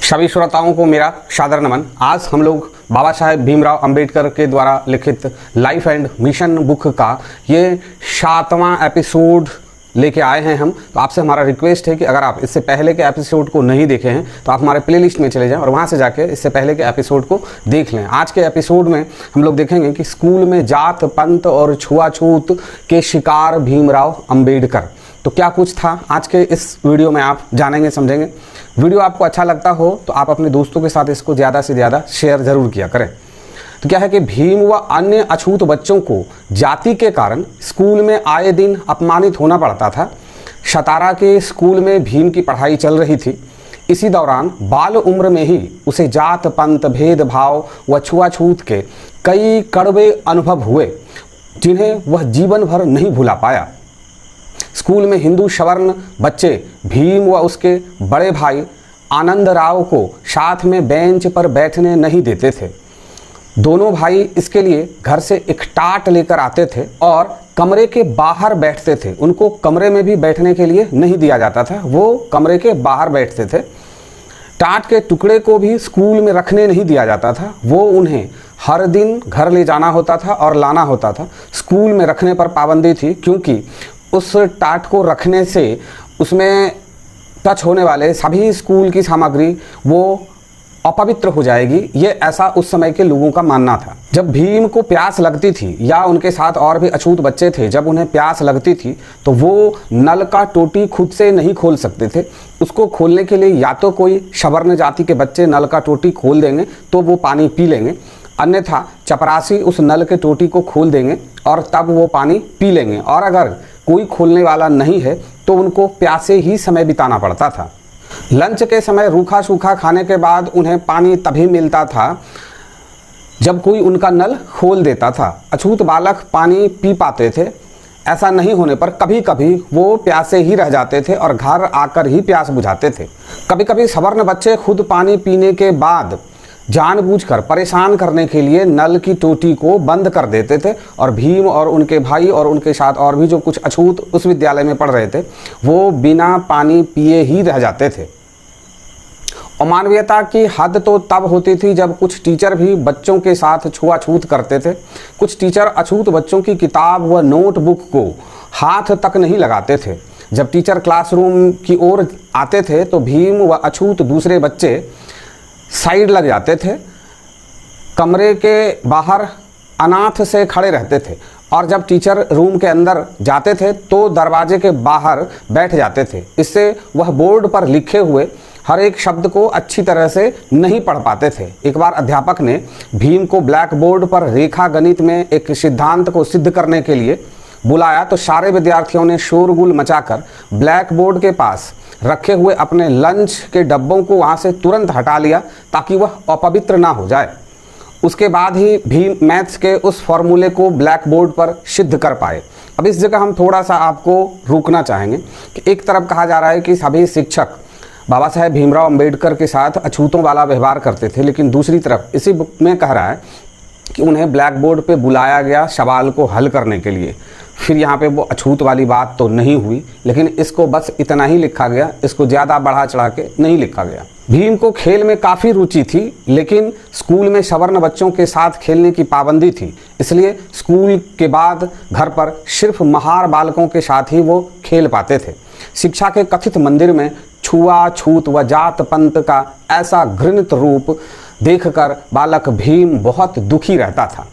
सभी श्रोताओं को मेरा सादर नमन। आज हम लोग बाबा साहेब भीमराव अंबेडकर के द्वारा लिखित लाइफ एंड मिशन बुक का ये 7वां एपिसोड लेके आए हैं हम। तो आपसे हमारा रिक्वेस्ट है कि अगर आप इससे पहले के एपिसोड को नहीं देखे हैं तो आप हमारे प्लेलिस्ट में चले जाएं और वहाँ से जाके इससे पहले के एपिसोड को देख लें। आज के एपिसोड में हम लोग देखेंगे कि स्कूल में जात पंथ और छुआछूत के शिकार भीमराव अंबेडकर। तो क्या कुछ था आज के इस वीडियो में आप जानेंगे समझेंगे। वीडियो आपको अच्छा लगता हो तो आप अपने दोस्तों के साथ इसको ज़्यादा से ज़्यादा शेयर ज़रूर किया करें। तो क्या है कि भीम व अन्य अछूत बच्चों को जाति के कारण स्कूल में आए दिन अपमानित होना पड़ता था। सतारा के स्कूल में भीम की पढ़ाई चल रही थी। इसी दौरान बाल उम्र में ही उसे जात पंथ भेदभाव व छुआछूत के कई कड़वे अनुभव हुए जिन्हें वह जीवन भर नहीं भुला पाया। स्कूल में हिंदू सवर्ण बच्चे भीम व उसके बड़े भाई आनंद राव को साथ में बेंच पर बैठने नहीं देते थे। दोनों भाई इसके लिए घर से एक टाट लेकर आते थे और कमरे के बाहर बैठते थे। उनको कमरे में भी बैठने के लिए नहीं दिया जाता था, वो कमरे के बाहर बैठते थे। टाट के टुकड़े को भी स्कूल में रखने नहीं दिया जाता था, वो उन्हें हर दिन घर ले जाना होता था और लाना होता था। स्कूल में रखने पर पाबंदी थी क्योंकि उस टाट को रखने से उसमें टच होने वाले सभी स्कूल की सामग्री वो अपवित्र हो जाएगी। ये ऐसा उस समय के लोगों का मानना था। जब भीम को प्यास लगती थी या उनके साथ और भी अछूत बच्चे थे, जब उन्हें प्यास लगती थी तो वो नल का टोटी खुद से नहीं खोल सकते थे। उसको खोलने के लिए या तो कोई सवर्ण जाति के बच्चे नल का टोटी खोल देंगे तो वो पानी पी लेंगे, अन्यथा चपरासी उस नल के टोटी को खोल देंगे और तब वो पानी पी लेंगे। और अगर कोई खोलने वाला नहीं है तो उनको प्यासे ही समय बिताना पड़ता था। लंच के समय रूखा सूखा खाने के बाद उन्हें पानी तभी मिलता था जब कोई उनका नल खोल देता था। अछूत बालक पानी पी पाते थे। ऐसा नहीं होने पर कभी कभी वो प्यासे ही रह जाते थे और घर आकर ही प्यास बुझाते थे। कभी कभी सवर्ण बच्चे खुद पानी पीने के बाद जानबूझकर परेशान करने के लिए नल की टोटी को बंद कर देते थे और भीम और उनके भाई और उनके साथ और भी जो कुछ अछूत उस विद्यालय में पढ़ रहे थे वो बिना पानी पिए ही रह जाते थे। अमानवीयता की हद तो तब होती थी जब कुछ टीचर भी बच्चों के साथ छुआछूत करते थे। कुछ टीचर अछूत बच्चों की किताब व नोटबुक को हाथ तक नहीं लगाते थे। जब टीचर क्लासरूम की ओर आते थे तो भीम व अछूत दूसरे बच्चे साइड लग जाते थे, कमरे के बाहर अनाथ से खड़े रहते थे और जब टीचर रूम के अंदर जाते थे तो दरवाजे के बाहर बैठ जाते थे। इससे वह बोर्ड पर लिखे हुए हर एक शब्द को अच्छी तरह से नहीं पढ़ पाते थे। एक बार अध्यापक ने भीम को ब्लैक बोर्ड पर रेखा गणित में एक सिद्धांत को सिद्ध करने के लिए बुलाया तो सारे विद्यार्थियों ने शोरगुल मचाकर ब्लैक बोर्ड के पास रखे हुए अपने लंच के डब्बों को वहाँ से तुरंत हटा लिया ताकि वह अपवित्र ना हो जाए। उसके बाद ही भीम मैथ्स के उस फॉर्मूले को ब्लैक बोर्ड पर सिद्ध कर पाए। अब इस जगह हम थोड़ा सा आपको रोकना चाहेंगे कि एक तरफ कहा जा रहा है कि सभी शिक्षक बाबा साहेब भीमराव अंबेडकर के साथ अछूतों वाला व्यवहार करते थे, लेकिन दूसरी तरफ इसी बुक में कह रहा है कि उन्हें ब्लैक बोर्ड पे बुलाया गया सवाल को हल करने के लिए। फिर यहाँ पे वो अछूत वाली बात तो नहीं हुई, लेकिन इसको बस इतना ही लिखा गया, इसको ज़्यादा बढ़ा चढ़ा के नहीं लिखा गया। भीम को खेल में काफ़ी रुचि थी, लेकिन स्कूल में सवर्ण बच्चों के साथ खेलने की पाबंदी थी, इसलिए स्कूल के बाद घर पर सिर्फ महार बालकों के साथ ही वो खेल पाते थे। शिक्षा के कथित मंदिर में छुआछूत व जात पंथ का ऐसा घृणित रूप देखकर बालक भीम बहुत दुखी रहता था।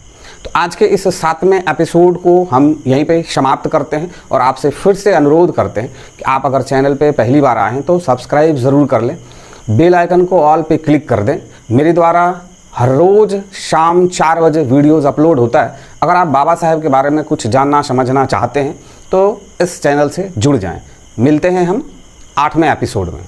तो आज के इस 7वें एपिसोड को हम यहीं पे समाप्त करते हैं और आपसे फिर से अनुरोध करते हैं कि आप अगर चैनल पे पहली बार आए हैं तो सब्सक्राइब ज़रूर कर लें, बेल आइकन को ऑल पे क्लिक कर दें। मेरे द्वारा हर रोज़ शाम 4 बजे वीडियोज़ अपलोड होता है। अगर आप बाबा साहेब के बारे में कुछ जानना समझना चाहते हैं तो इस चैनल से जुड़ जाएँ। मिलते हैं हम 8वें एपिसोड में।